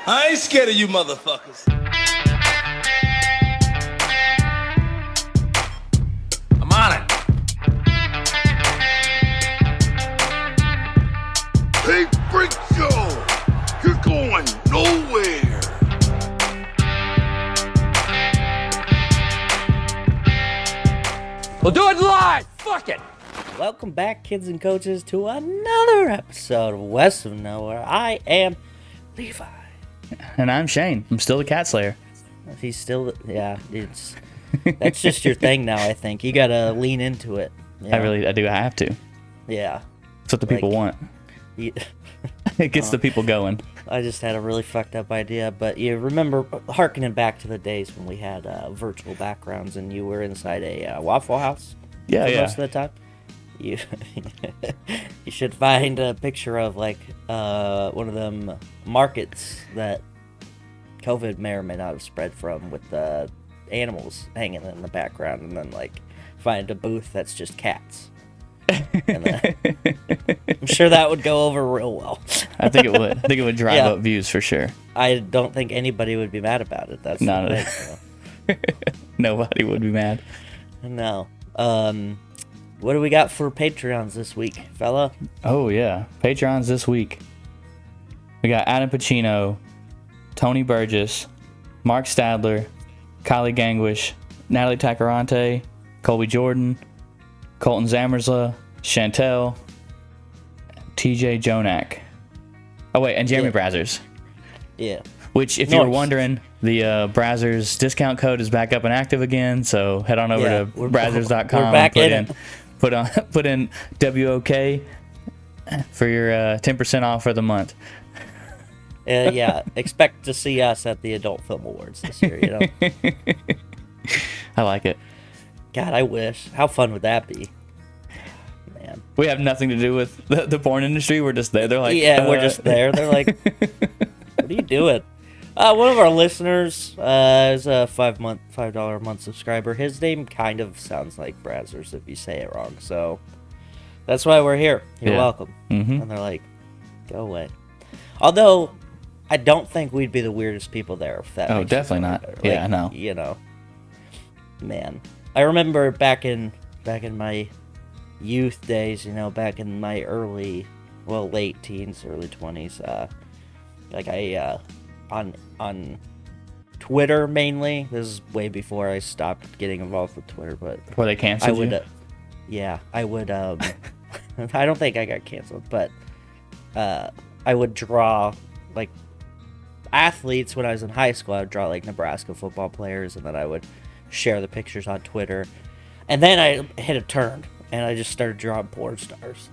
I ain't scared of you motherfuckers. I'm on it. Hey, Freak Show! You're going nowhere! We'll do it live! Fuck it! Welcome back, kids and coaches, to another episode of West of Nowhere. I am Levi. And I'm Shane. I'm still the cat slayer. He's still, that's just your thing now, I think. You gotta lean into it. Yeah. I do. I have to. Yeah. That's what the people want. It gets the people going. I just had a really fucked up idea, but you remember harkening back to the days when we had virtual backgrounds and you were inside a Waffle House? Yeah. Most of the time. You you should find a picture of like one of them markets that COVID may or may not have spread from, with the animals hanging in the background, and then like find a booth that's just cats. And then, I'm sure that would go over real well. I think it would. I think it would drive up views for sure. I don't think anybody would be mad about it. That's no, the thing, Nobody would be mad. No. What do we got for Patreons this week, fella? Oh, yeah. Patreons this week. We got Adam Pacino, Tony Burgess, Mark Stadler, Kylie Gangwish, Natalie Tacarante, Colby Jordan, Colton Zamersla, Chantel, TJ Jonak. Oh, wait, and Jeremy Brazzers. Yeah. Which, if you were wondering, the Brazzers discount code is back up and active again, so head on over to brazzers.com. We're back in it. Put in WOK for your 10% off for the month. Yeah, expect to see us at the Adult Film Awards this year, you know? I like it. God, I wish. How fun would that be? Man. We have nothing to do with the porn industry. We're just there. They're like, yeah, we're just there. They're like, what are you doing? One of our listeners is a $5 a month subscriber. His name kind of sounds like Brazzers if you say it wrong. So that's why we're here. You're welcome. Mm-hmm. And they're like, go away. Although I don't think we'd be the weirdest people there. If that. Oh, makes definitely not. Like, yeah, I know. You know, man. I remember back in my youth days. You know, back in my late teens, early 20s. Like I. On Twitter mainly. This is way before I stopped getting involved with Twitter, but before they canceled you? I would I don't think I got canceled, but I would draw like athletes when I was in high school. I would draw like Nebraska football players, and then I would share the pictures on Twitter. And then I hit a turn and I just started drawing porn stars.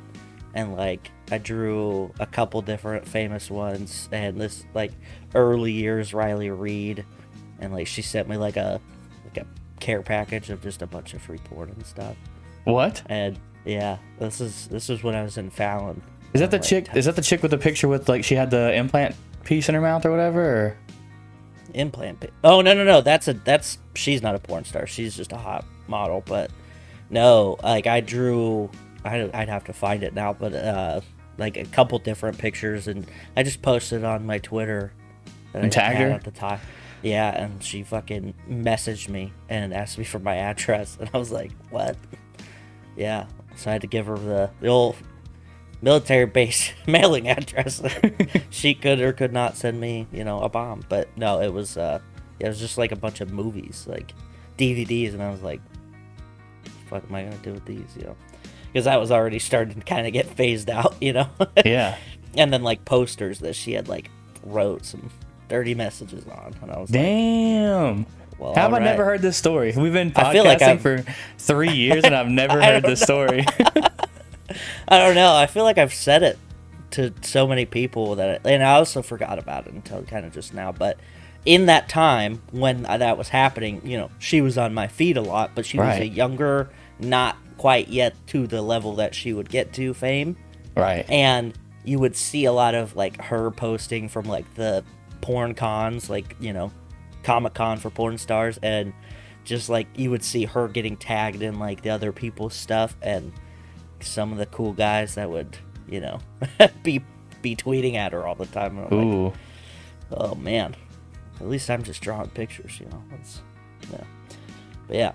And like I drew a couple different famous ones, and this like early years Riley Reid, and like she sent me like a care package of just a bunch of free porn and stuff. What? And yeah, this was when I was in Fallon. Is that the chick? Is that the chick with the picture with like she had the implant piece in her mouth or whatever? Or? Implant? Oh no. That's she's not a porn star. She's just a hot model. But no, like I drew. I'd have to find it now, but like a couple different pictures, and I just posted on my Twitter that and tagged her at the time. Yeah, and she fucking messaged me and asked me for my address, and I was like, "What?" Yeah, so I had to give her the old military base mailing address. She could or could not send me, a bomb. But no, it was just like a bunch of movies, like DVDs, and I was like, "What am I gonna do with these?" Because that was already starting to kind of get phased out, Yeah. And then like posters that she had like wrote some dirty messages on, and I was damn. Like, well, how have I never heard this story? We've been podcasting like for 3 years, and I've never heard this story. I don't know. I feel like I've said it to so many people and I also forgot about it until kind of just now. But in that time when that was happening, she was on my feed a lot, but she was a younger, not quite yet to the level that she would get to fame. Right. And you would see a lot of like her posting from like the porn cons, like, Comic-Con for porn stars, and just like you would see her getting tagged in like the other people's stuff, and some of the cool guys that would, be tweeting at her all the time. Ooh. Oh man, at least I'm just drawing pictures, yeah. But yeah,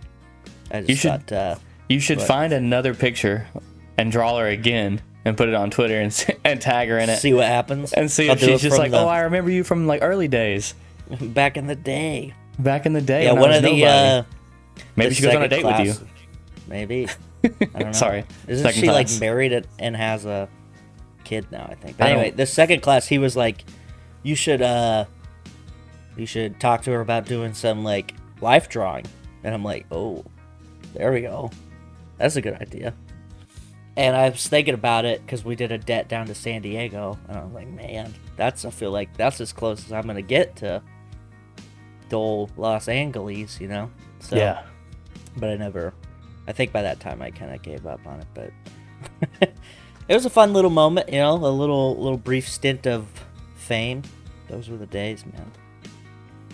I just You should find another picture and draw her again and put it on Twitter and tag her in it. See what happens. And see if she's just like, oh, I remember you from like early days. Back in the day. Yeah, one of the maybe she goes on a date with you. Maybe. I don't know. Sorry. Isn't she like married and has a kid now, I think. But anyway, the second class, he was like, you should talk to her about doing some like life drawing. And I'm like, oh, there we go. That's a good idea. And I was thinking about it because we did a debt down to San Diego. And I was like, man, I feel like that's as close as I'm going to get to Dole, Los Angeles, So, yeah. But I think by that time I kind of gave up on it. But it was a fun little moment, a little brief stint of fame. Those were the days, man.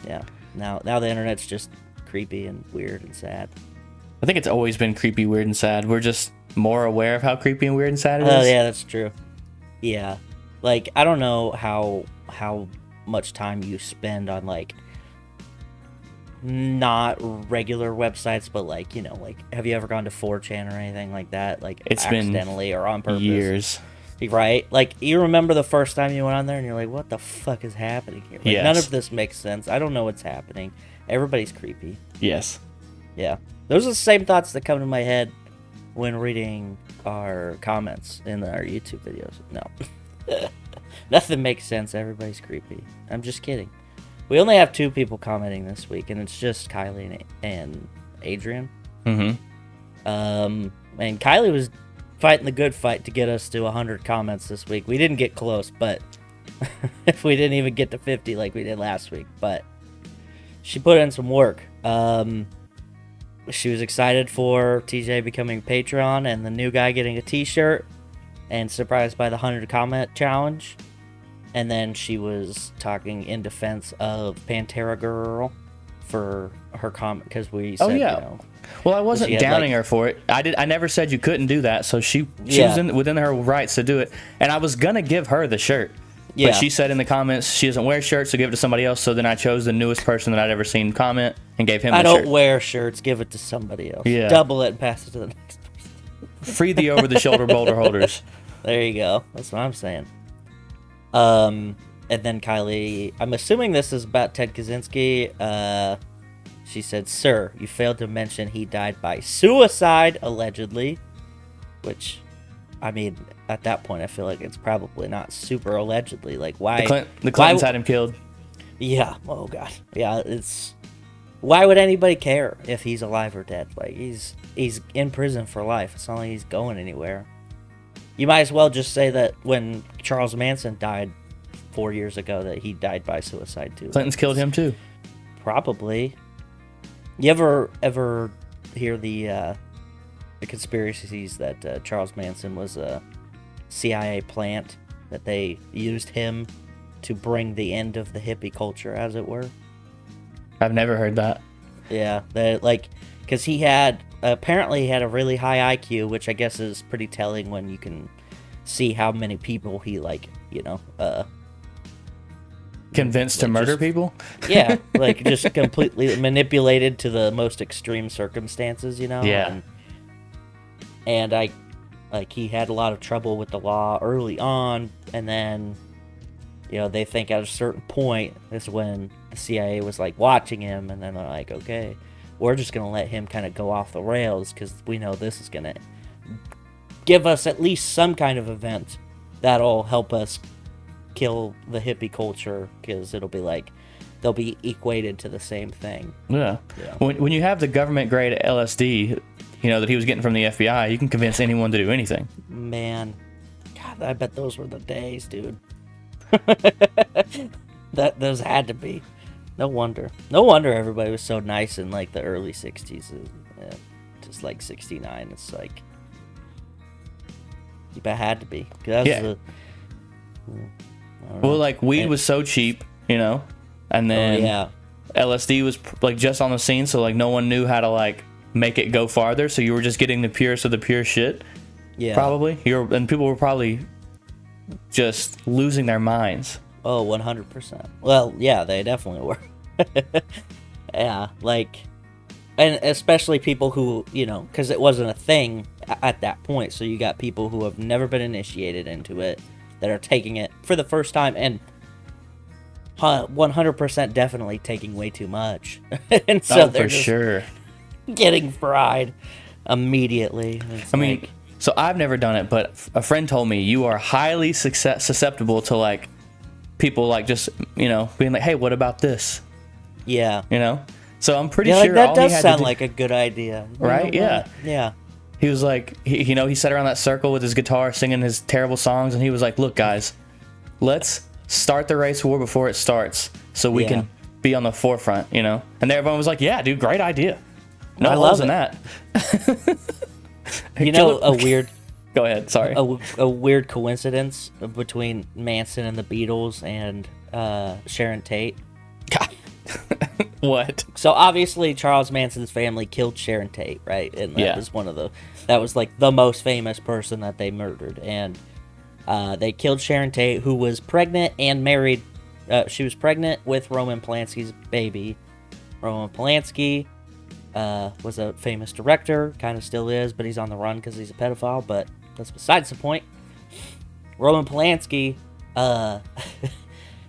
Yeah. Now the internet's just creepy and weird and sad. I think it's always been creepy, weird, and sad. We're just more aware of how creepy and weird and sad it is. Oh, yeah, that's true. Yeah. Like, I don't know how much time you spend on, like, not regular websites, but, like, have you ever gone to 4chan or anything like that? Like, it's accidentally or on purpose? Years. Right? Like, you remember the first time you went on there and you're like, what the fuck is happening here? Like, yes. None of this makes sense. I don't know what's happening. Everybody's creepy. Yes. Yeah. Those are the same thoughts that come to my head when reading our comments in our YouTube videos. No. Nothing makes sense. Everybody's creepy. I'm just kidding. We only have 2 people commenting this week, and it's just Kylie and Adrian. Mm-hmm. And Kylie was fighting the good fight to get us to 100 comments this week. We didn't get close, but if we didn't even get to 50 like we did last week, but she put in some work. She was excited for TJ becoming Patreon and the new guy getting a t-shirt, and surprised by the 100 comment challenge. And then she was talking in defense of Pantera Girl for her comment, because we said, well, I wasn't downing her for it. I never said you couldn't do that, so she was within her rights to do it. And I was gonna give her the shirt. Yeah. But she said in the comments she doesn't wear shirts, so give it to somebody else. So then I chose the newest person that I'd ever seen comment and gave him the shirt. I don't wear shirts. Give it to somebody else. Yeah. Double it and pass it to the next person. Free the over-the-shoulder boulder holders. There you go. That's what I'm saying. And then Kylie, I'm assuming this is about Ted Kaczynski. She said, "Sir, you failed to mention he died by suicide, allegedly." Which, I mean, at that point, I feel like it's probably not super allegedly. Like, why? The Clintons had him killed. Yeah. Oh, God. Yeah, it's... Why would anybody care if he's alive or dead? Like, he's in prison for life. It's not like he's going anywhere. You might as well just say that when Charles Manson died 4 years ago, that he died by suicide, too. Clintons killed him, too. Probably. You ever hear the conspiracies that Charles Manson was a CIA plant, that they used him to bring the end of the hippie culture, as it were? I've never heard that. Yeah, because he had apparently a really high IQ, which I guess is pretty telling when you can see how many people he convinced to murder people. Yeah, like just completely manipulated to the most extreme circumstances, Yeah. And he had a lot of trouble with the law early on, and then they think at a certain point is when the CIA was like watching him, and then they're like, okay, we're just gonna let him kind of go off the rails because we know this is gonna give us at least some kind of event that'll help us kill the hippie culture, because it'll be like they'll be equated to the same thing. Yeah. When you have the government grade LSD, that he was getting from the FBI, you can convince anyone to do anything. Man, God, I bet those were the days, dude. Those had to be. No wonder everybody was so nice in like the early 60s. Just like 69. It's like, you bet it had to be. Well, like weed was so cheap, and then LSD was like just on the scene, so like no one knew how to like make it go farther, so you were just getting the purest of the pure shit. Yeah. Probably. And people were probably just losing their minds. Oh, 100%. Well, yeah, they definitely were. Yeah, like, and especially people who, you know, because it wasn't a thing at that point. So you got people who have never been initiated into it that are taking it for the first time and 100% definitely taking way too much. And so they're for just sure. getting fried immediately. It's I mean, like, so I've never done it, but a friend told me you are highly susceptible to like people like just, you know, being like, hey, what about this? yeah. You know? So I'm pretty Yeah, sure like that all he does had to sound do- like a good idea. You Right? know Yeah. what? Yeah. He was like, he sat around that circle with his guitar singing his terrible songs, and he was like, look, guys, let's start the race war before it starts so we Yeah. can be on the forefront, you know? And everyone was like, yeah, dude, great idea. No I holes love in it. that. You know, a weird Go ahead, sorry. a weird coincidence between Manson and the Beatles and Sharon Tate. What? So obviously Charles Manson's family killed Sharon Tate, right? And that Yeah. was that was like the most famous person that they murdered. And they killed Sharon Tate, who was pregnant and married. She was pregnant with Roman Polanski's baby. Roman Polanski was a famous director, kind of still is, but he's on the run because he's a pedophile, but that's besides the point. Roman Polanski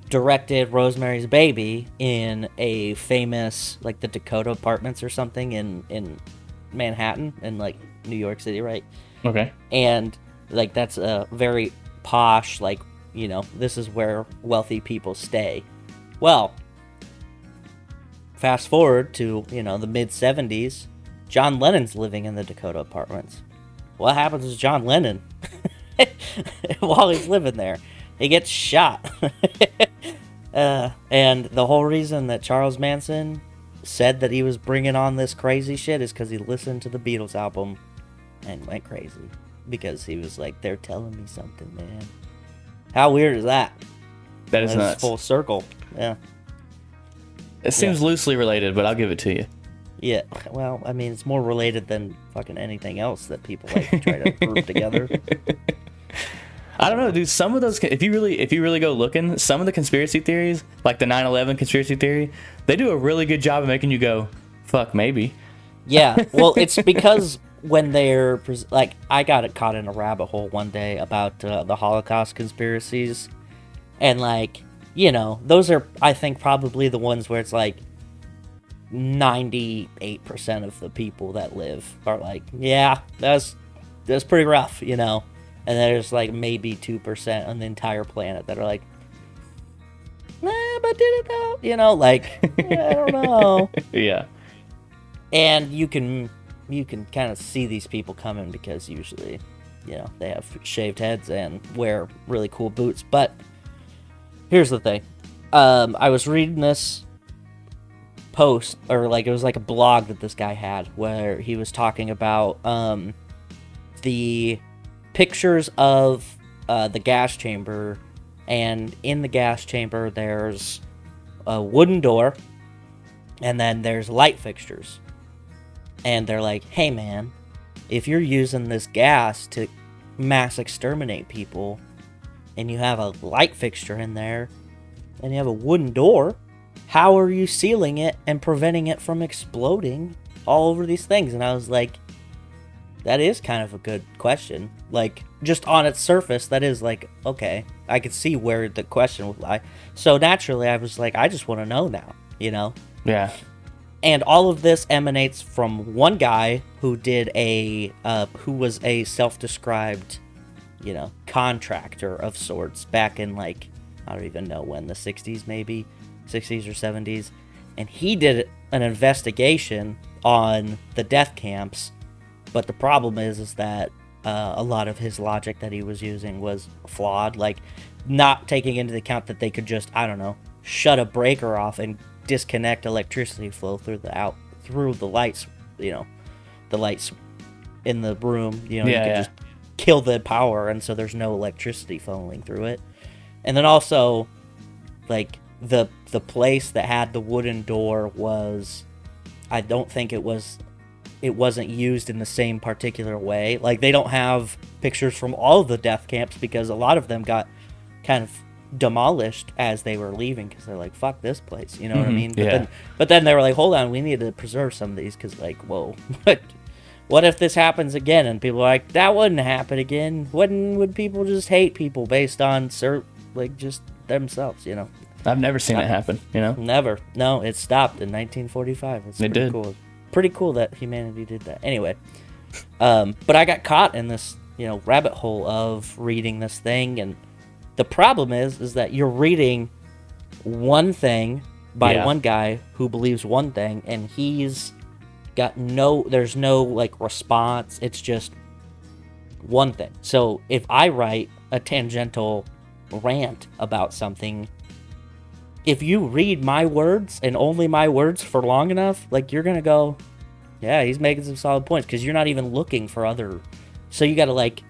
directed Rosemary's Baby in a famous, like, the Dakota Apartments or something in Manhattan, in, like, New York City, right? Okay. And, like, that's a very posh, like, you know, this is where wealthy people stay. Well, fast forward to, you know, the mid-70s, John Lennon's living in the Dakota Apartments. What happens to John Lennon while he's living there? He gets shot. And the whole reason that Charles Manson said that he was bringing on this crazy shit is because he listened to the Beatles album and went crazy. Because he was like, they're telling me something, man. How weird is that? That is It's nuts. full circle. Yeah. It seems loosely related, but I'll give it to you. Yeah. Well, I mean, it's more related than fucking anything else that people like to try to group together. I don't know, dude. Some of those, if you really go looking, some of the conspiracy theories, like the 9/11 conspiracy theory, they do a really good job of making you go, "Fuck, maybe." Yeah. Well, it's because when they're like, I got caught in a rabbit hole one day about the Holocaust conspiracies, and like, you know, those are, I think, probably the ones where it's like 98% of the people that live are like, yeah, that's pretty rough, you know. And there's like maybe 2% on the entire planet that are like, nah, but did it though? You know, like, I don't know. Yeah. And you can kind of see these people coming because usually, you know, they have shaved heads and wear really cool boots. But here's the thing. I was reading this post, or like it was like a blog that this guy had where he was talking about the pictures of the gas chamber, and in the gas chamber there's a wooden door and then there's light fixtures, and they're like, hey man, if you're using this gas to mass exterminate people and you have a light fixture in there and you have a wooden door, how are you sealing it and preventing it from exploding all over these things? And I was like, that is kind of a good question. Like, just on its surface, that is like, okay, I could see where the question would lie. So naturally, I was like, I just want to know now, you know? Yeah. And all of this emanates from one guy who did who was a self-described, you know, contractor of sorts back in, like, I don't even know when, the 60s maybe? 60s or 70s. And he did an investigation on the death camps. But the problem is that a lot of his logic that he was using was flawed, like not taking into account that they could just, I don't know, shut a breaker off and disconnect electricity flow through the lights, you know, the lights in the room, you know, you could just kill the power, and so there's no electricity flowing through it. And then also, like, the place that had the wooden door was, I don't think it wasn't used in the same particular way. Like, they don't have pictures from all of the death camps because a lot of them got kind of demolished as they were leaving because they're like, fuck this place, you know what I mean? But Yeah. then they were like, hold on, we need to preserve some of these because, like, whoa, what if this happens again? And people are like, that wouldn't happen again. Would people just hate people based on like just themselves, you know? I've never seen it happen, you know? Never. No, it stopped in 1945. It's pretty cool. Pretty cool that humanity did that. Anyway, but I got caught in this, you know, rabbit hole of reading this thing, and the problem is that you're reading one thing by one guy who believes one thing, and he's got there's no like response. It's just one thing. So if I write a tangential rant about something, if you read my words and only my words for long enough, like, you're gonna go, yeah, he's making some solid points, because you're not even looking for other. So you gotta like,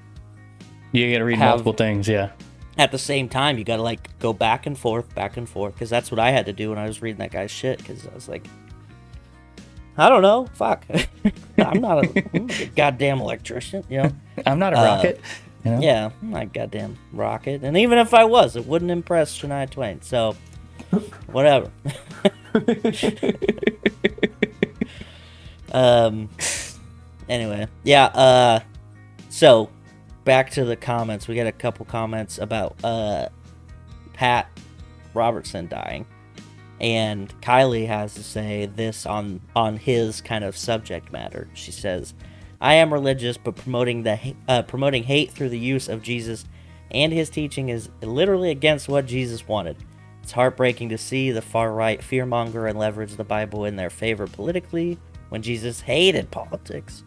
You gotta read multiple things, yeah. At the same time, you gotta like go back and forth, because that's what I had to do when I was reading that guy's shit, because I was like, I don't know, fuck. I'm not a goddamn electrician, you know? I'm not a rocket. You know? Yeah, I'm not a goddamn rocket. And even if I was, it wouldn't impress Shania Twain, so whatever. Anyway, yeah, so back to the comments. We got a couple comments about Pat Robertson dying, and Kylie has to say this on his kind of subject matter. She says, I am religious, but promoting hate through the use of Jesus and his teaching is literally against what Jesus wanted. It's heartbreaking to see the far-right fearmonger and leverage the Bible in their favor politically when Jesus hated politics.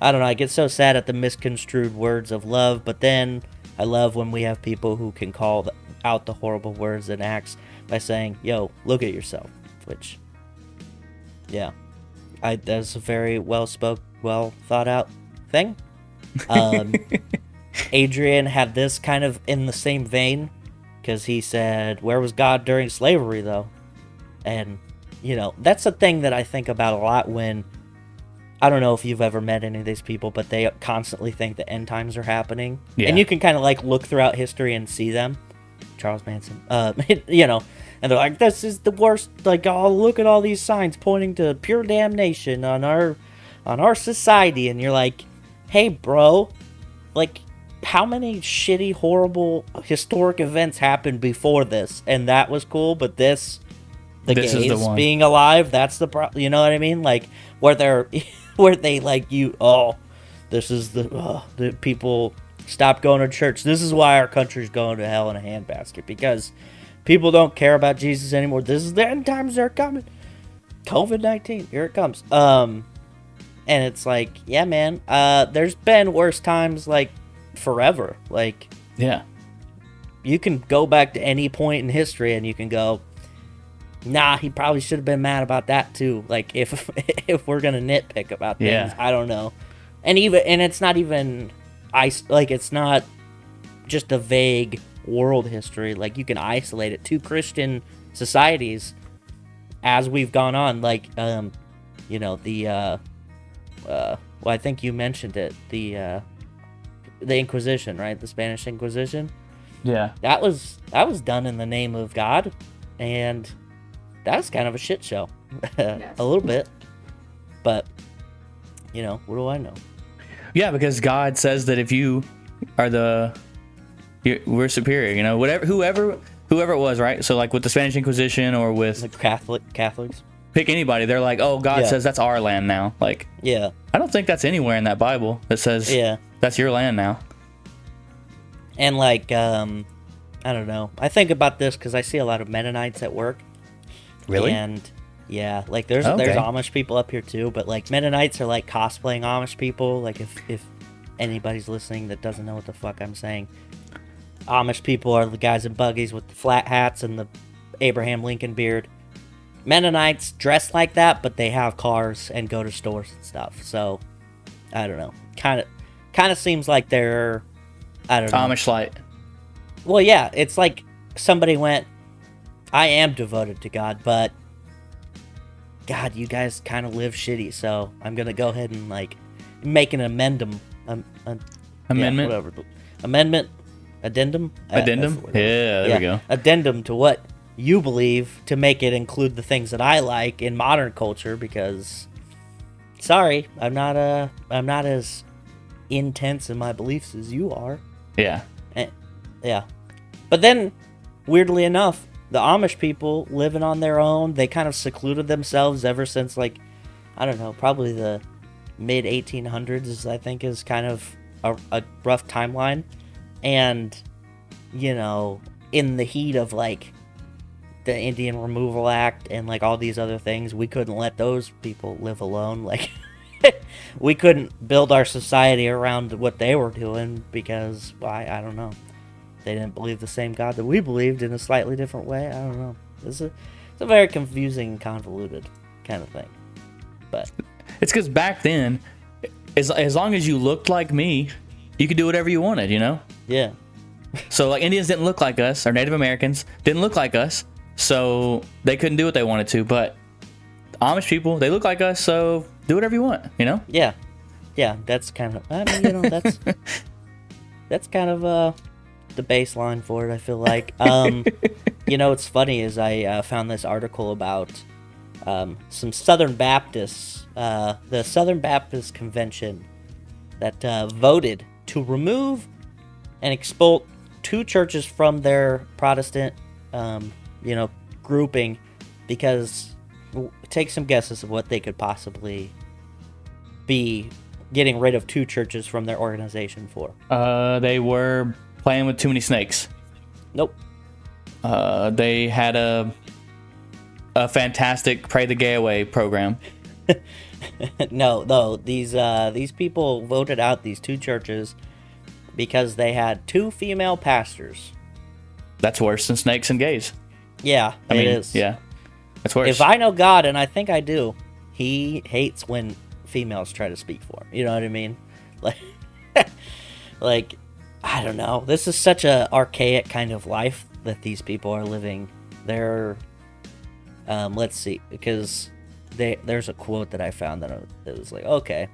I don't know, I get so sad at the misconstrued words of love, but then I love when we have people who can call out the horrible words and acts by saying, yo, look at yourself. Which, yeah, that's a very well thought out thing. Adrian had this kind of in the same vein, because he said, where was God during slavery, though? And, you know, that's a thing that I think about a lot when, I don't know if you've ever met any of these people, but they constantly think the end times are happening. Yeah. And you can kind of like look throughout history and see them. Charles Manson, you know, and they're like, this is the worst, like, oh, look at all these signs pointing to pure damnation on our society. And you're like, hey, bro, like, how many shitty, horrible, historic events happened before this? And that was cool, but the gays being alive, that's the problem. You know what I mean? Like, where they like you, this is the people stop going to church. This is why our country's going to hell in a handbasket, because people don't care about Jesus anymore. This is the end times, they're coming. COVID-19, here it comes. And it's like, yeah, man, there's been worse times, like, forever. Like, yeah, you can go back to any point in history and you can go, nah, he probably should have been mad about that too. Like, if we're gonna nitpick about things, yeah. I don't know. And it's not even it's not just a vague world history. Like, you can isolate it to Christian societies as we've gone on. Like, you know, well, I think you mentioned it, the Inquisition, right? The Spanish Inquisition. Yeah. That was done in the name of God, and that's kind of a shit show. Yes. A little bit. But, you know, what do I know? Yeah, because God says that if you are we're superior, you know, whoever it was, right? So, like, with the Spanish Inquisition or with like Catholics. Pick anybody. They're like, oh, God says that's our land now. Like, yeah. I don't think that's anywhere in that Bible that says that's your land now. And, like, I don't know. I think about this because I see a lot of Mennonites at work. Really? And, yeah, like, there's Amish people up here, too. But, like, Mennonites are, like, cosplaying Amish people. Like, if anybody's listening that doesn't know what the fuck I'm saying. Amish people are the guys in buggies with the flat hats and the Abraham Lincoln beard. Mennonites dress like that, but they have cars and go to stores and stuff. So, I don't know. Kind of seems like they're, I don't know. Amish light. Well, yeah, it's like somebody went, I am devoted to God, but God, you guys kind of live shitty, so I'm going to go ahead and, like, make an amendment. Yeah, whatever. Amendment. Addendum? Addendum? That's the word. Yeah, there we go. Addendum to what you believe to make it include the things that I like in modern culture because, sorry, I'm not as intense in my beliefs as you are. Yeah. Yeah. But then, weirdly enough, the Amish people living on their own, they kind of secluded themselves ever since, like, I don't know, probably the mid 1800s, I think, is kind of a rough timeline. And, you know, in the heat of, like, the Indian Removal Act and, like, all these other things, we couldn't let those people live alone. Like, we couldn't build our society around what they were doing because, well, I don't know. They didn't believe the same God that we believed in a slightly different way. I don't know. It's a very confusing, convoluted kind of thing. But it's because back then, as long as you looked like me, you could do whatever you wanted, you know? yeah. So, like, Indians didn't look like us, or Native Americans didn't look like us, so they couldn't do what they wanted to. But Amish people, they look like us, so do whatever you want, you know? Yeah. Yeah, that's kind of, I mean, you know, that's kind of the baseline for it, I feel like. You know, what's funny is I found this article about some Southern Baptists, the Southern Baptist Convention that voted to remove and expel 2 churches from their Protestant, you know, grouping because take some guesses of what they could possibly be getting rid of 2 churches from their organization for. They were playing with too many snakes. Nope. They had a fantastic Pray the Gay Away program. No, these people voted out these 2 churches because they had 2 female pastors. That's worse than snakes and gays. Yeah, I mean, it is. Yeah, that's worse. If I know God, and I think I do, he hates when females try to speak for him. You know what I mean? Like, like, I don't know. This is such a archaic kind of life that these people are living. They're, let's see, because there's a quote that I found that it was like, okay,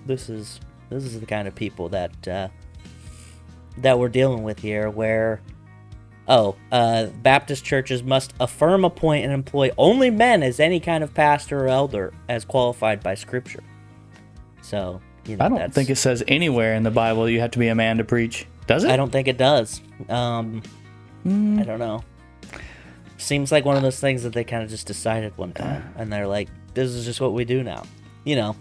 this is the kind of people that we're dealing with here, where Baptist churches must affirm, appoint, and employ only men as any kind of pastor or elder as qualified by Scripture. So, you know, I don't think it says anywhere in the Bible you have to be a man to preach. Does it? I don't think it does. I don't know. Seems like one of those things that they kind of just decided one time, and they're like, "This is just what we do now." You know,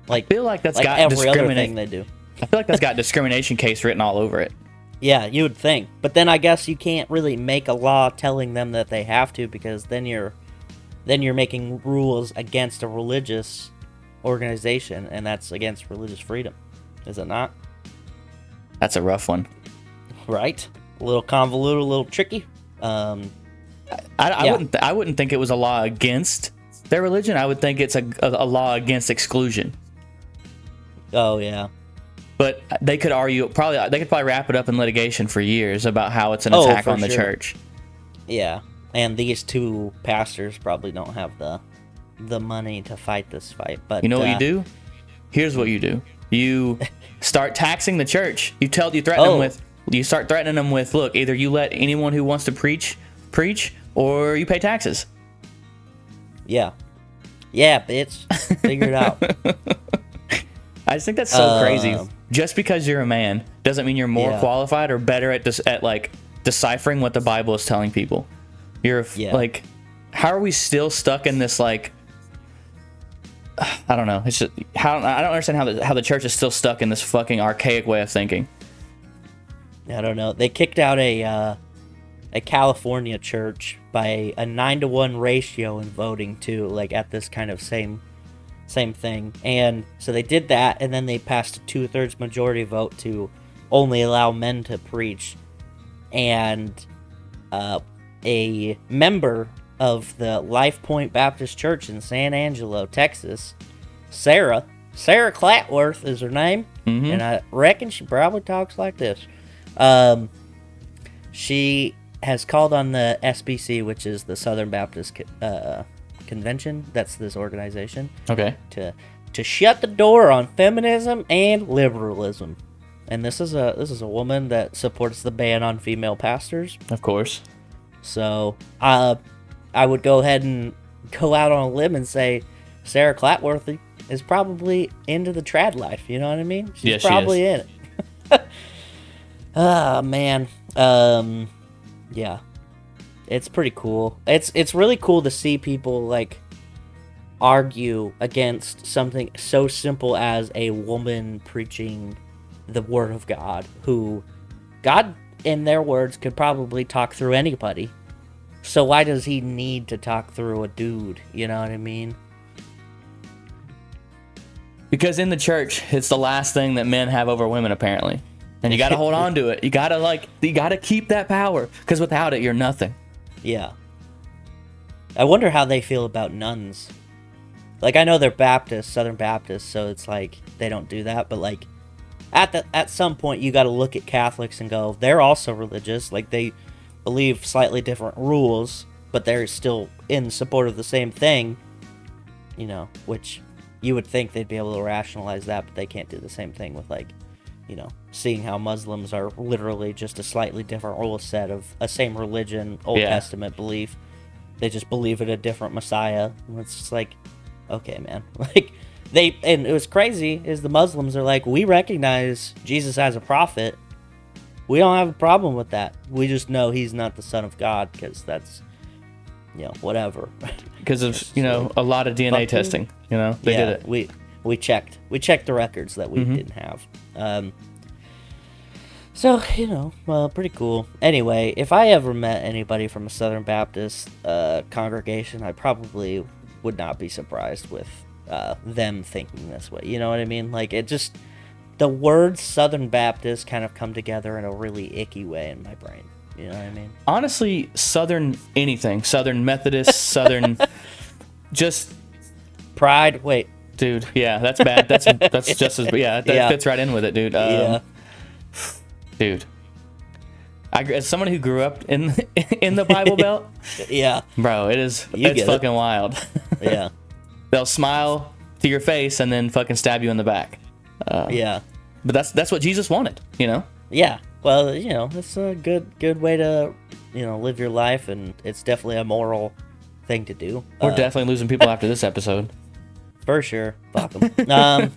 like I feel like that's like got every other thing they do. I feel like that's got discrimination case written all over it. Yeah, you would think, but then I guess you can't really make a law telling them that they have to, because then you're making rules against a religious organization, and that's against religious freedom, is it not? That's a rough one, right? A little convoluted, a little tricky. I wouldn't think it was a law against their religion. I would think it's a law against exclusion. Oh yeah. But they could probably wrap it up in litigation for years about how it's an attack on the church. Yeah, and these 2 pastors probably don't have the money to fight this fight. But you know what you do? Here's what you do: you start taxing the church. You start threatening them with, look, either you let anyone who wants to preach, or you pay taxes. Yeah, bitch, figure it out. I just think that's so crazy. Just because you're a man doesn't mean you're more qualified or better at deciphering what the Bible is telling people. Like, how are we still stuck in this, like, I don't know. It's just I don't understand how the church is still stuck in this fucking archaic way of thinking. I don't know. They kicked out a California church by a 9-to-1 ratio in voting too, like at this kind of same thing. And so they did that, and then they passed a 2/3 majority vote to only allow men to preach. And a member of the Life Point Baptist Church in San Angelo, Texas, Sarah Clatworth is her name, and I reckon she probably talks like this. She has called on the SBC, which is the Southern Baptist Convention. That's this organization. Okay. To shut the door on feminism and liberalism. and this is a woman that supports the ban on female pastors. Of course. So I would go ahead and go out on a limb and say Sarah Clatworthy is probably into the trad life. You know what I mean? She's probably in it. Oh man. Yeah. It's pretty cool. It's really cool to see people like argue against something so simple as a woman preaching the word of God, who God, in their words, could probably talk through anybody. So why does he need to talk through a dude? You know what I mean? Because in the church, it's the last thing that men have over women, apparently. And you got to hold on to it. You got to keep that power, because without it, you're nothing. Yeah. I wonder how they feel about nuns. Like, I know they're Baptists, Southern Baptists, so it's like they don't do that, but like at some point you got to look at Catholics and go, they're also religious. Like, they believe slightly different rules, but they're still in support of the same thing, you know, which you would think they'd be able to rationalize that, but they can't do the same thing with, like, you know, seeing how Muslims are literally just a slightly different rule set of a same religion, Old Testament belief. They just believe in a different Messiah. And it's just like, okay, man. Like, and it was crazy, is the Muslims are like, we recognize Jesus as a prophet. We don't have a problem with that. We just know he's not the Son of God, because that's, you know, whatever. Because of, you know, a lot of DNA testing, you know? They did it. We checked the records that we didn't have. So, you know, pretty cool. Anyway, if I ever met anybody from a Southern Baptist congregation, I probably would not be surprised with them thinking this way. You know what I mean? Like, it just, the words Southern Baptist kind of come together in a really icky way in my brain. You know what I mean? Honestly, Southern anything. Southern Methodist, Southern, just... Pride, wait. Dude, yeah, that's bad. That's just as, that fits right in with it, dude. Dude. As someone who grew up in the Bible Belt, bro, it's fucking wild. Yeah. They'll smile to your face and then fucking stab you in the back. But that's what Jesus wanted, you know? Yeah. Well, you know, it's a good way to, you know, live your life, and it's definitely a moral thing to do. We're definitely losing people after this episode. For sure. Fuck them.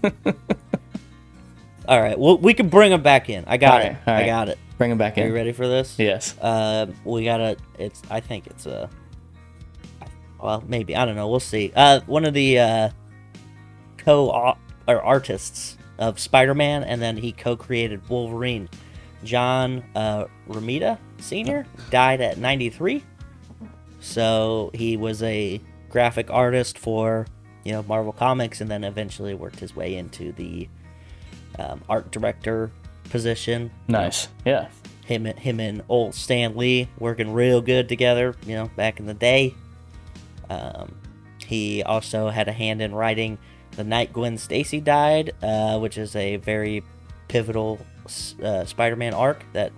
All right. Well, we can bring them back in. I got it. I got it. Bring them back in. Are you ready for this? Yes. We gotta. I think it's a. Well, maybe, I don't know. We'll see. One of the artists of Spider-Man, and then he co-created Wolverine, John Romita Sr., died at 93. So he was a graphic artist for, you know, Marvel Comics, and then eventually worked his way into the art director position. Nice. Yeah. Him and old Stan Lee working real good together, you know, back in the day. He also had a hand in writing The Night Gwen Stacy Died, which is a very pivotal Spider-Man arc that,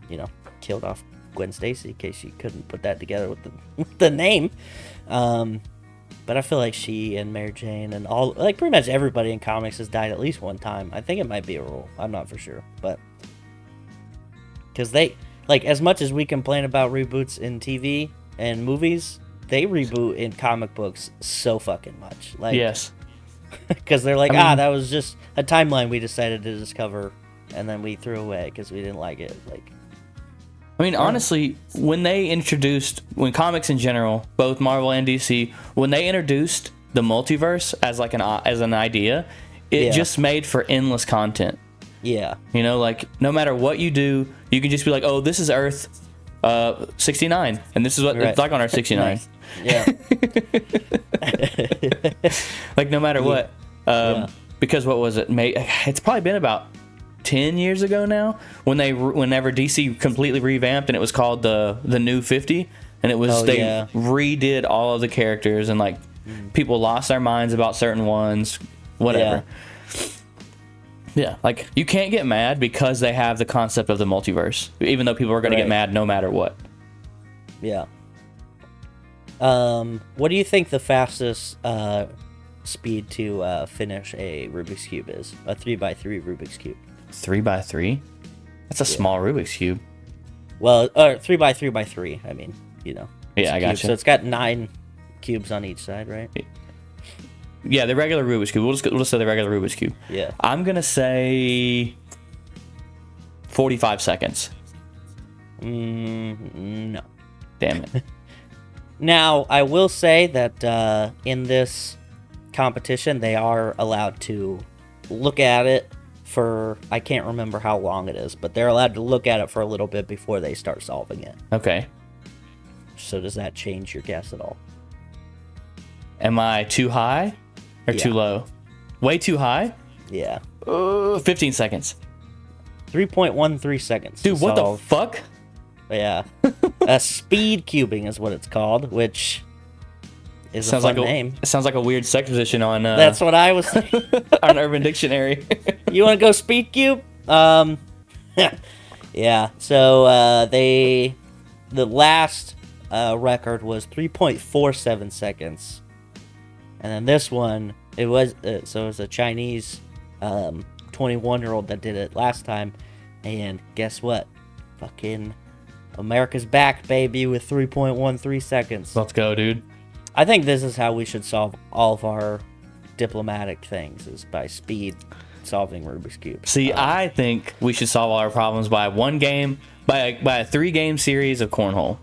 you know, killed off Gwen Stacy, in case you couldn't put that together with the name. But I feel like she and Mary Jane and all, like, pretty much everybody in comics has died at least one time. I think it might be a rule. I'm not for sure. But because they, like, as much as we complain about reboots in TV and movies, they reboot in comic books so fucking much. Like, yes. Because they're like, that was just a timeline we decided to discover, and then we threw away because we didn't like it. Like, I mean, honestly, when comics in general, both Marvel and DC, when they introduced the multiverse as like as an idea, it just made for endless content. Yeah. You know, like, no matter what you do, you can just be like, oh, this is Earth 69, and this is what it's like on Earth 69. Nice. Yeah. Like, no matter what. Because what was it? It's probably been about 10 years ago now, whenever DC completely revamped, and it was called the New 50, and it was redid all of the characters, and like people lost their minds about certain ones, whatever. Yeah, like, you can't get mad because they have the concept of the multiverse, even though people are going to get mad no matter what. Yeah. What do you think the fastest speed to finish a Rubik's Cube is? A 3x3 Rubik's Cube. 3x3? That's a small Rubik's Cube. Well, 3x3x3. I mean, Yeah, it's I a got cube. you. So it's got 9 cubes on each side, right? Yeah, the regular Rubik's Cube. We'll just say the regular Rubik's Cube. Yeah. I'm going to say 45 seconds. No. Damn it. Now, I will say that in this competition, they are allowed to look at it for, I can't remember how long it is, but they're allowed to look at it for a little bit before they start solving it. Okay. So does that change your guess at all? Am I too high or too low? Way too high? Yeah. 15 seconds. 3.13 seconds. Dude, what the fuck? Yeah. Speed cubing is what it's called, which is Sounds a fun like name. It sounds like a weird sex position on That's what I was saying. on Urban Dictionary. You want to go speed cube? Yeah. So the last record was 3.47 seconds, and then this one it was a Chinese 21-year-old that did it last time, and guess what? Fucking America's back, baby, with 3.13 seconds. Let's go, dude. I think this is how we should solve all of our diplomatic things, is by speed solving Rubik's Cube. See, I think we should solve all our problems by one game, by a 3-game series of cornhole.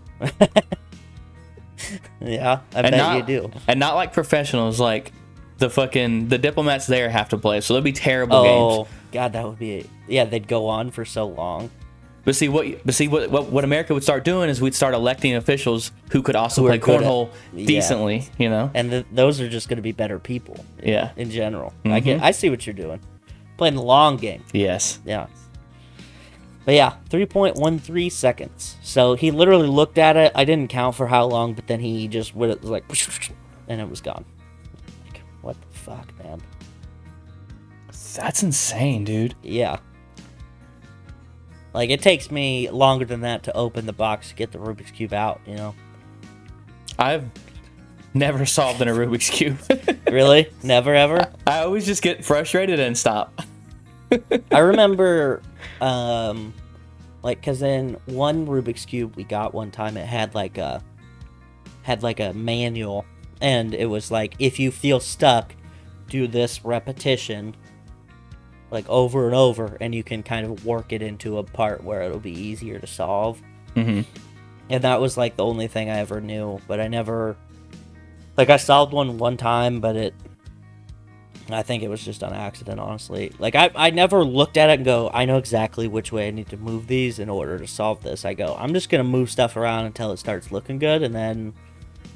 Yeah, I bet you do. And not like professionals, like the diplomats there have to play, so they'll be terrible games. Oh God, that would be they'd go on for so long. But what America would start doing is we'd start electing officials who could also Who are play good at- cornhole decently, you know? And those are just going to be better people. Yeah. In general, Mhm. I see what you're doing, playing the long game. Yes. Yeah. But yeah, 3.13 seconds. So he literally looked at it. I didn't count for how long, but then he just was like, and it was gone. Like, what the fuck, man? That's insane, dude. Yeah. Like, it takes me longer than that to open the box to get the Rubik's Cube out, you know? I've never solved in a Rubik's Cube. Really? Never, ever? I always just get frustrated and stop. I remember, because in one Rubik's Cube we got one time, it had like a manual, and it was like, if you feel stuck, do this repetition, like over and over, and you can kind of work it into a part where it'll be easier to solve. Mm-hmm. And that was like the only thing I ever knew, but I never, like, I solved one time, but I think it was just on accident, honestly. Like, I never looked at it and go, I know exactly which way I need to move these in order to solve this. I go, I'm just going to move stuff around until it starts looking good, and then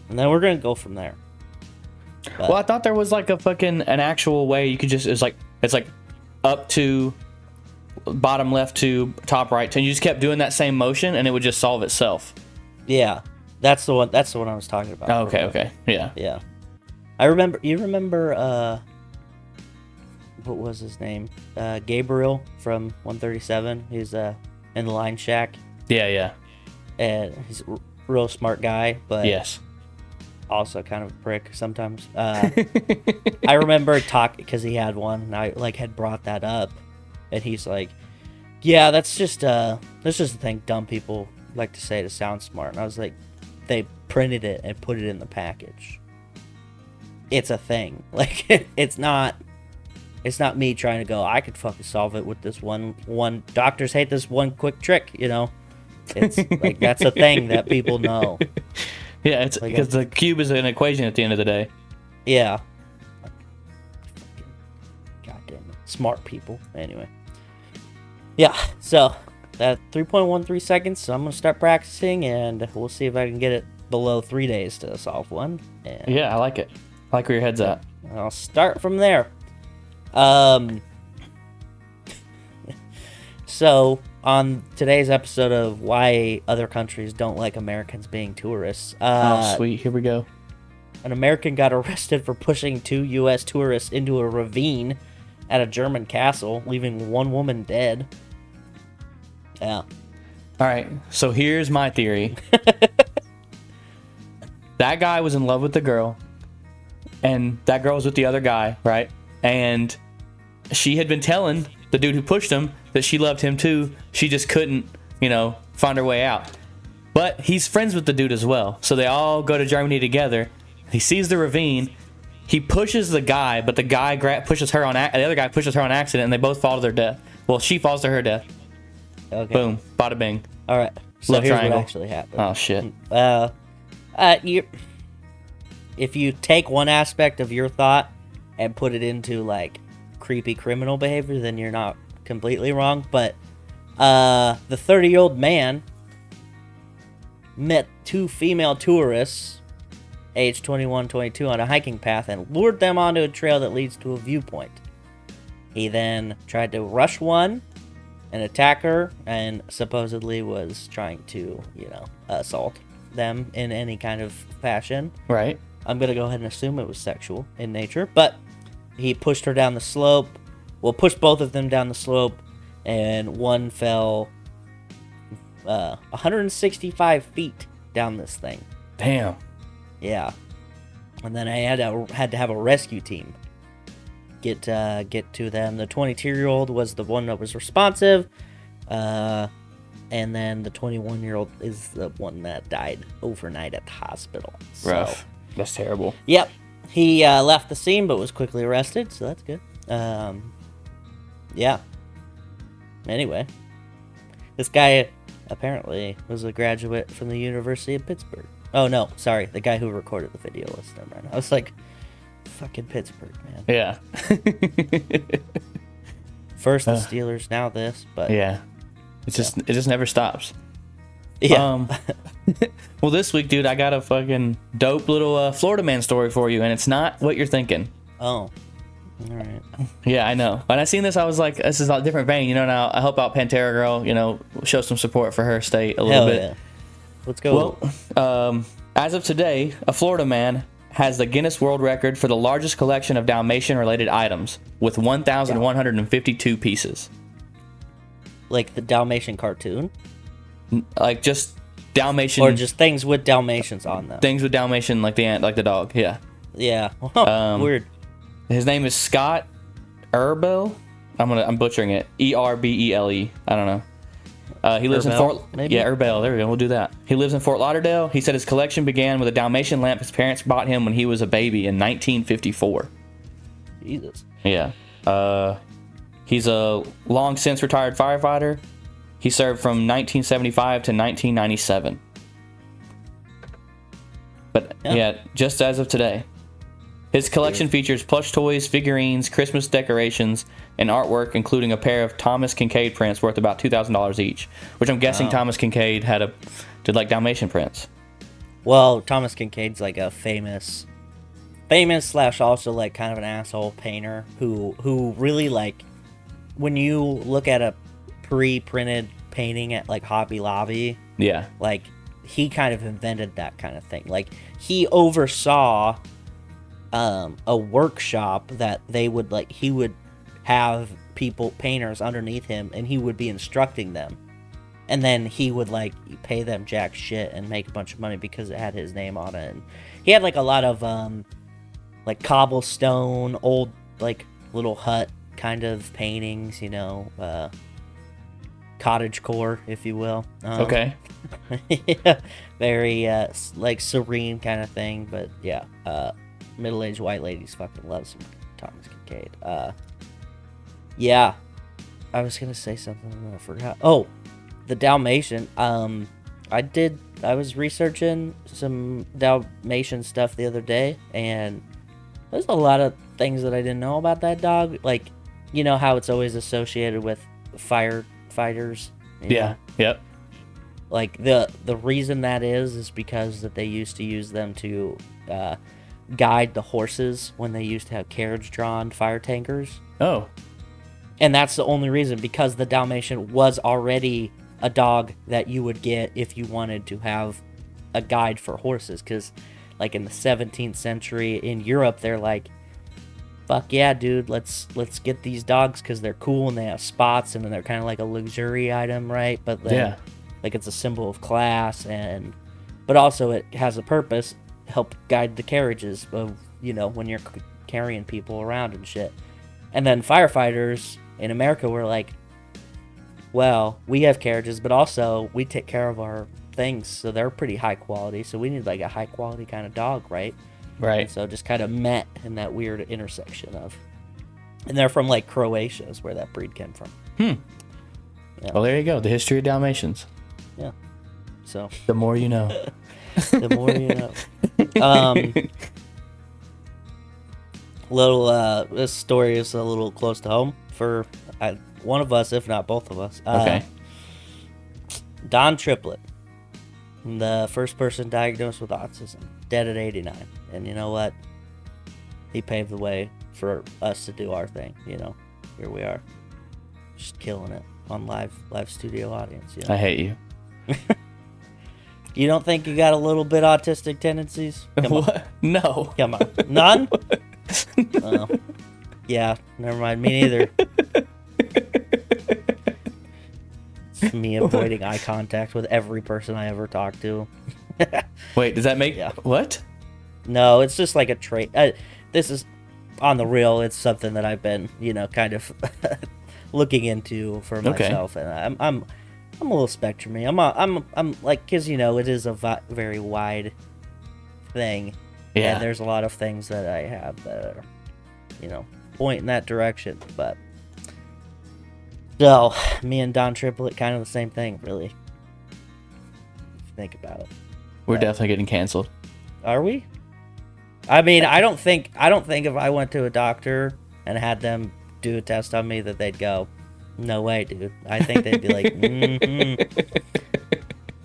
we're going to go from there. But, Well, I thought there was like an actual way you could just, it's like up to bottom left to top right, and you just kept doing that same motion and it would just solve itself. yeah, that's the one I was talking about. Oh, okay. Yeah. Yeah. You remember, what was his name? Gabriel from 137. He's in the Line Shack. Yeah. And he's a real smart guy, but Yes. also kind of a prick sometimes. I remember talking, because he had one, and I had brought that up, and he's like, yeah, that's just a thing dumb people like to say to sound smart. And I was like, they printed it and put it in the package. It's a thing. Like, it's not me trying to go, I could fucking solve it with this one doctors hate this one quick trick, you know? It's like, that's a thing that people know. Yeah, it's because the cube is an equation at the end of the day. Yeah. God damn it. Smart people. Anyway. Yeah, so that 3.13 seconds, so I'm going to start practicing, and we'll see if I can get it below 3 days to solve one. And Yeah, I like it. I like where your head's at. I'll start from there. So, on today's episode of why other countries don't like Americans being tourists, Oh, sweet. Here we go. an American got arrested for pushing 2 U.S. tourists into a ravine at a German castle, leaving one woman dead. Yeah. All right, so here's my theory. That guy was in love with the girl, and that girl was with the other guy, right? And she had been telling the dude who pushed him that she loved him too. She just couldn't, find her way out. But he's friends with the dude as well. So they all go to Germany together. He sees the ravine. He pushes the guy, but the guy pushes her the other guy pushes her on accident, and they both fall to their death. Well, she falls to her death. Okay. Boom. Bada bing. All right. So Love here's triangle. what actually happened. Oh, shit. If you take one aspect of your thought and put it into like creepy criminal behavior, then you're not completely wrong. But the 30-year-old man met 2 female tourists, age 21, 22, on a hiking path and lured them onto a trail that leads to a viewpoint. He then tried to rush one and attack her, and supposedly was trying to, assault them in any kind of fashion. Right. I'm going to go ahead and assume it was sexual in nature, but he pushed her down the slope. Well, pushed both of them down the slope, and one fell 165 feet down this thing. Damn. Yeah. And then I had to have a rescue team get to them. The 22-year-old was the one that was responsive, and then the 21-year-old is the one that died overnight at the hospital. Rough. That's terrible. Yep. He left the scene but was quickly arrested, so that's good. Yeah. Anyway, this guy apparently was a graduate from the University of Pittsburgh. Oh, no, sorry. The guy who recorded the video was them right now. I was like, fucking Pittsburgh, man. Yeah. First the Steelers, now this, but... Yeah. It just never stops. Yeah. Well, this week, dude, I got a fucking dope little Florida man story for you, and it's not what you're thinking. Oh. All right. Yeah, I know. When I seen this, I was like, this is a different vein. Now I help out Pantera Girl, show some support for her state a little bit. Yeah. Let's go. Well, as of today, a Florida man has the Guinness World Record for the largest collection of Dalmatian-related items, with 1,152 pieces. Like the Dalmatian cartoon? Like just Dalmatian... Or just things with Dalmatians on them? Things with Dalmatian, like the ant, like the dog, yeah. Yeah. Weird. His name is Scott Erbel. I'm butchering it. Erbele. I don't know. He lives in Fort... maybe? Yeah, Erbel. There we go. We'll do that. He lives in Fort Lauderdale. He said his collection began with a Dalmatian lamp his parents bought him when he was a baby in 1954. Jesus. Yeah. He's a long since retired firefighter. He served from 1975 to 1997. But yeah, just as of today. His collection features plush toys, figurines, Christmas decorations, and artwork, including a pair of Thomas Kincaid prints worth about $2,000 each. Which I'm guessing Thomas Kincaid did like Dalmatian prints. Well, Thomas Kincaid's like a famous / also like kind of an asshole painter who really like, when you look at a pre-printed painting at like Hobby Lobby, Yeah. like he kind of invented that kind of thing. Like he oversaw a workshop that he would have painters underneath him, and he would be instructing them, and then he would like pay them jack shit and make a bunch of money because it had his name on it. And he had like a lot of like cobblestone, old like little hut kind of paintings, cottagecore, if you will. Okay. Yeah, very like serene kind of thing, but yeah, middle-aged white ladies fucking love some Thomas Kincaid. Yeah, I was gonna say something and I forgot. Oh, the Dalmatian. I was researching some Dalmatian stuff the other day, and there's a lot of things that I didn't know about that dog. Like, you know how it's always associated with firefighters. Yeah. Yep. Like the reason that is because that they used to use them to guide the horses when they used to have carriage-drawn fire tankers. Oh. And that's the only reason, because the Dalmatian was already a dog that you would get if you wanted to have a guide for horses. Because, like, in the 17th century in Europe, they're like, fuck yeah, dude, let's get these dogs because they're cool and they have spots and they're kind of like a luxury item, right? But then, like, it's a symbol of class, but also it has a purpose, help guide the carriages of, when you're carrying people around and shit. And then firefighters in America were like, well, we have carriages, but also we take care of our things, so they're pretty high quality. So we need like a high quality kind of dog, right? Right. And so just kind of met in that weird intersection of, and they're from like Croatia is where that breed came from. Yeah. Well, there you go. The history of Dalmatians. Yeah. So The more you know. the more you know. This story is a little close to home for one of us, if not both of us. Okay. Don Triplett, the first person diagnosed with autism, dead at 89. And you know what? He paved the way for us to do our thing. You know, here we are, just killing it on live studio audience. You know? I hate you. You don't think you got a little bit autistic tendencies? Come on. What? No. Come on. None? Oh. Yeah, never mind. Me neither. It's me avoiding eye contact with every person I ever talk to. Wait, does that make... Yeah. What? No, it's just like a trait. This is on the real. It's something that I've been, kind of looking into for myself, and I'm a little spectrumy. I'm like, because it is a very wide thing. Yeah. And there's a lot of things that I have that are, point in that direction. But so me and Don Triplett kind of the same thing, really. If you think about it. We're definitely getting canceled. Are we? I mean, I don't think if I went to a doctor and had them do a test on me that they'd go, no way, dude. I think they'd be like, mm-hmm.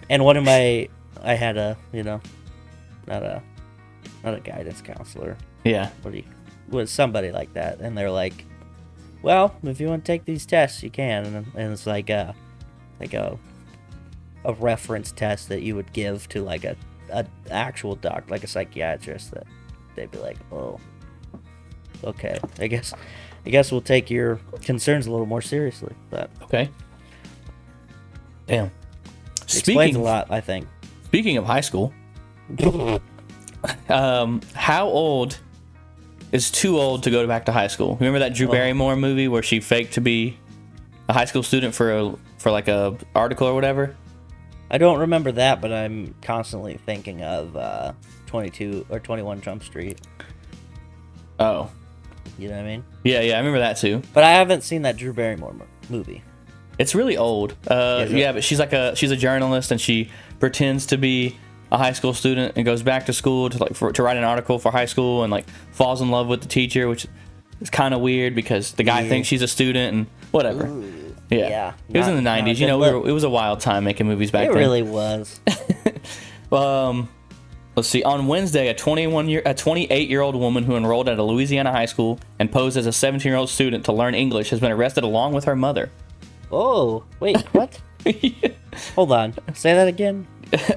And one of I had a, not a guidance counselor. Yeah. Was somebody like that, and they're like, well, if you want to take these tests, you can, and it's like a reference test that you would give to like a actual doctor, like a psychiatrist, that they'd be like, oh, okay, I guess we'll take your concerns a little more seriously. But Okay. Damn. explains a lot, I think. Speaking of high school, how old is too old to go back to high school? Remember that Drew Barrymore movie where she faked to be a high school student for like a article or whatever? I don't remember that, but I'm constantly thinking of 22 or 21 Jump Street. Oh. You know what I mean? Yeah, I remember that too. But I haven't seen that Drew Barrymore movie. It's really old. Yeah, but she's a journalist, and she pretends to be a high school student and goes back to school to write an article for high school, and like falls in love with the teacher, which is kind of weird because the guy thinks she's a student and whatever. Ooh. Yeah. It was in the 90s. It was a wild time making movies back then. It really was. Let's see. On Wednesday, a 28-year-old woman who enrolled at a Louisiana high school and posed as a 17-year-old student to learn English has been arrested along with her mother. Oh, wait, what? Yeah. Hold on. Say that again.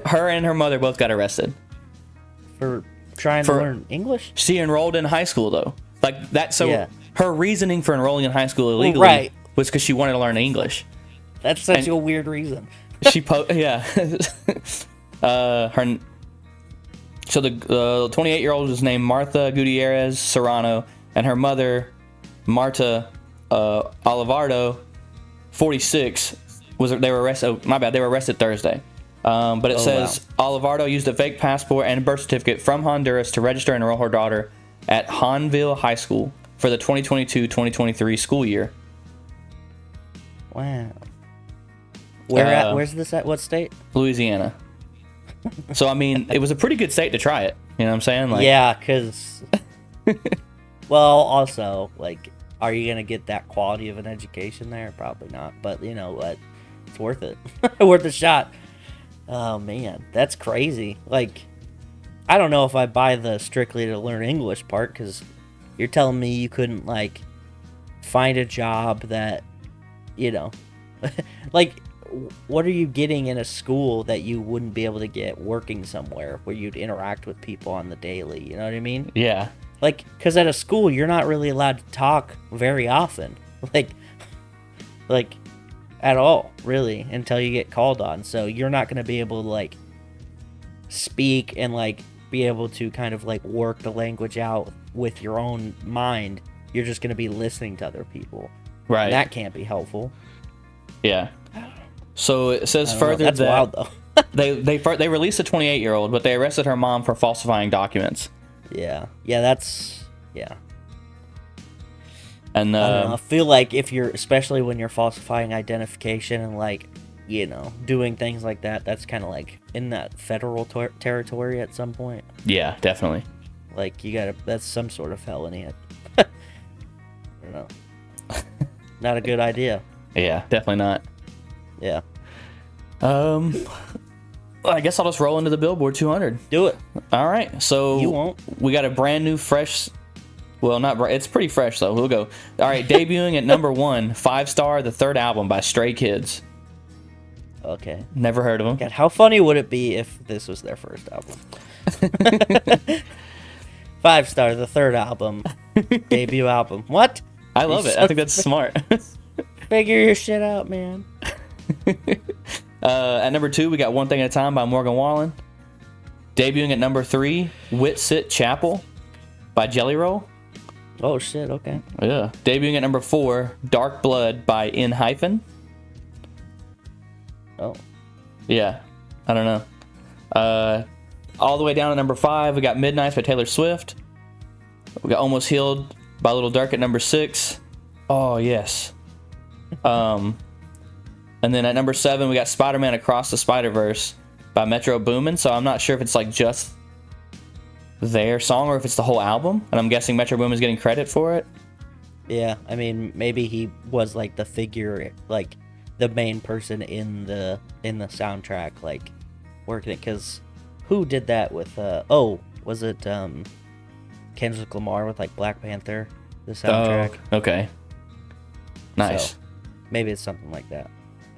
Her and her mother both got arrested. For trying to learn English? She enrolled in high school, though. Like that. So her reasoning for enrolling in high school illegally was because she wanted to learn English. That's such a weird reason. Yeah. So the 28-year-old was named Martha Gutierrez Serrano, and her mother, Marta Olivardo, 46, they were arrested. Oh, my bad. They were arrested Thursday. But it says Olivardo used a fake passport and birth certificate from Honduras to register and enroll her daughter at Hanville High School for the 2022-2023 school year. Wow. Where's this at? What state? Louisiana. So, I mean, it was a pretty good state to try it. You know what I'm saying? Like, yeah, because... well, also, like, are you going to get that quality of an education there? Probably not. But, you know what? It's worth it. Worth a shot. Oh, man. That's crazy. Like, I don't know if I buy the strictly to learn English part, because you're telling me you couldn't, like, find a job that, like... What are you getting in a school that you wouldn't be able to get working somewhere where you'd interact with people on the daily? You know what I mean? Yeah. Like, because at a school, you're not really allowed to talk very often. Like, at all, really, until you get called on. So you're not going to be able to, like, speak and, like, be able to kind of, like, work the language out with your own mind. You're just going to be listening to other people. Right. And that can't be helpful. Yeah. So it says I don't know. further That's that wild though. they released a 28-year-old, but they arrested her mom for falsifying documents. Yeah. That's yeah. And I don't know. I feel like especially when you're falsifying identification and like, doing things like that, that's kind of like in that federal territory at some point. yeah, definitely. Like that's some sort of felony. I don't know. Not a good idea. Yeah, definitely not. Yeah. Well, I guess I'll just roll into the Billboard 200. Do it. All right. So You won't. We got a brand new, fresh. Well, it's pretty fresh though. We'll go. All right, debuting at number 1, 5-star, the third album by Stray Kids. Okay. Never heard of them. God, how funny would it be if this was their first album? 5-star, the third album, debut album. What? I love it. I think that's smart. Figure your shit out, man. At number 2, we got One Thing at a Time by Morgan Wallen. Debuting at number 3, Wit Sit Chapel by Jelly Roll. Oh shit. Okay. Yeah. Debuting at number 4, Dark Blood by In Hyphen. Oh. Yeah. I don't know. All the way down to number 5, we got Midnights by Taylor Swift. We got Almost Healed by Little Durk at number 6. Oh, yes. And then at number 7, we got Spider-Man Across the Spider-Verse by Metro Boomin. So I'm not sure if it's like just their song or if it's the whole album. And I'm guessing Metro Boomin's getting credit for it. Yeah. I mean, maybe he was like the figure, like the main person in the soundtrack, like working it. Because who did that with? Was it Kendrick Lamar with like Black Panther, the soundtrack? Oh, okay. Nice. So, maybe it's something like that.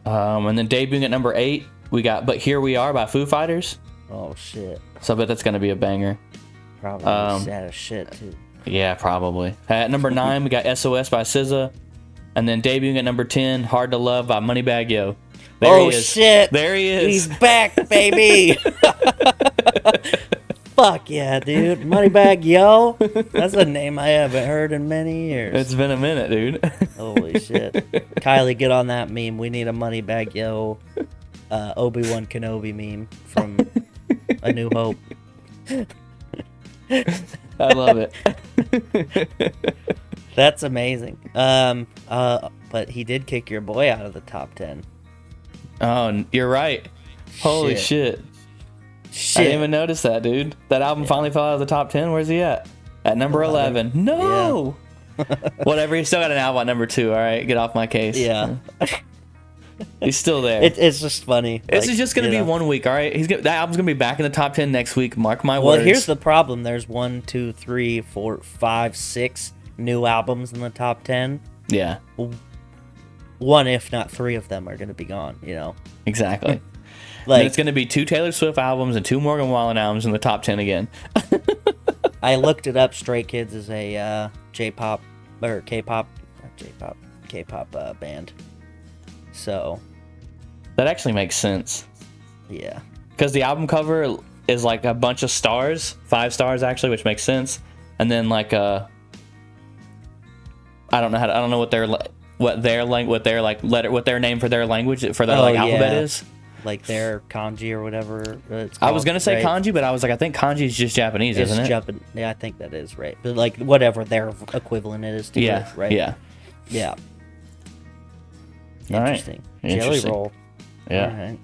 And then debuting at number 8, we got But Here We Are by Foo Fighters. Oh shit. So I bet that's gonna be a banger. Probably sad as shit too. Yeah, probably. At number 9, we got SOS by SZA. And then debuting at number 10, Hard to Love by Moneybagg Yo. There he is. Shit. There he is. He's back, baby. Fuck yeah, dude. Moneybagg Yo. That's a name I haven't heard in many years. It's been a minute, dude. Holy shit. Kylie, get on that meme. We need a Moneybagg Yo Obi-Wan Kenobi meme from A New Hope. I love it. That's amazing. But he did kick your boy out of the top 10. Oh, you're right. Holy shit. I didn't even notice that, dude. That album finally fell out of the top 10. Where's he at? At number 11. No! Yeah. Whatever, he still got an album at number 2, alright? Get off my case. Yeah. He's still there. It's just funny. This is just going to be 1 week, alright? That album's going to be back in the top 10 next week. Mark my words. Well, here's the problem. There's 1, 2, 3, 4, 5, 6 new albums in the top 10. Yeah. 1, if not 3 of them are going to be gone, Exactly. Like, it's going to be 2 Taylor Swift albums and 2 Morgan Wallen albums in the top 10 again. I looked it up. Stray Kids is a J-pop or K-pop, not J-pop, K-pop band. So that actually makes sense. Yeah. Because the album cover is like a bunch of stars, 5 stars actually, which makes sense. And then like I don't know what their name for their language for their alphabet is. Like their kanji or whatever it's called. I was gonna say kanji, but I was like, I think kanji is just Japanese, isn't it? Yeah, I think that is right. But like whatever their equivalent is to it, right? Yeah. Yeah. Interesting. Jelly roll. Yeah.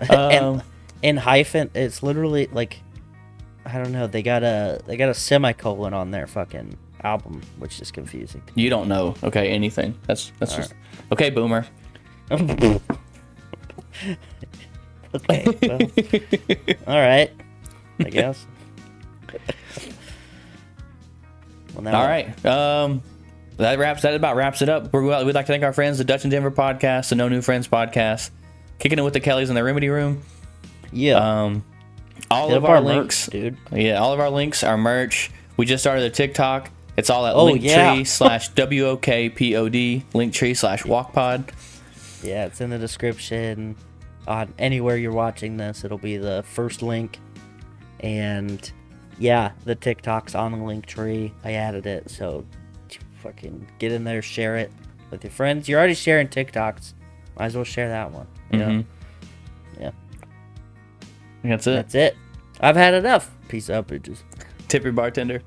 And in hyphen, it's literally like, I don't know. They got a semicolon on their fucking album, which is confusing. You don't know, okay? Anything? That's just right. Okay, boomer. Okay. Well, all right. I guess. All right. That about wraps it up. We'd like to thank our friends, the Dutch and Denver podcast, the No New Friends podcast, Kicking It with the Kellys in the Remedy Room. Yeah. All of our links, dude. Yeah, all of our links, our merch. We just started a TikTok. It's all at linktree/WOKPOD, linktree/walkpod. Yeah, it's in the description. On anywhere you're watching this, it'll be the first link. And yeah, the TikTok's on the link tree. I added it, so fucking get in there, share it, with your friends. You're already sharing TikToks. Might as well share that one. You know? Yeah. That's it. That's it. I've had enough. Peace out, bitches. Tip your bartender.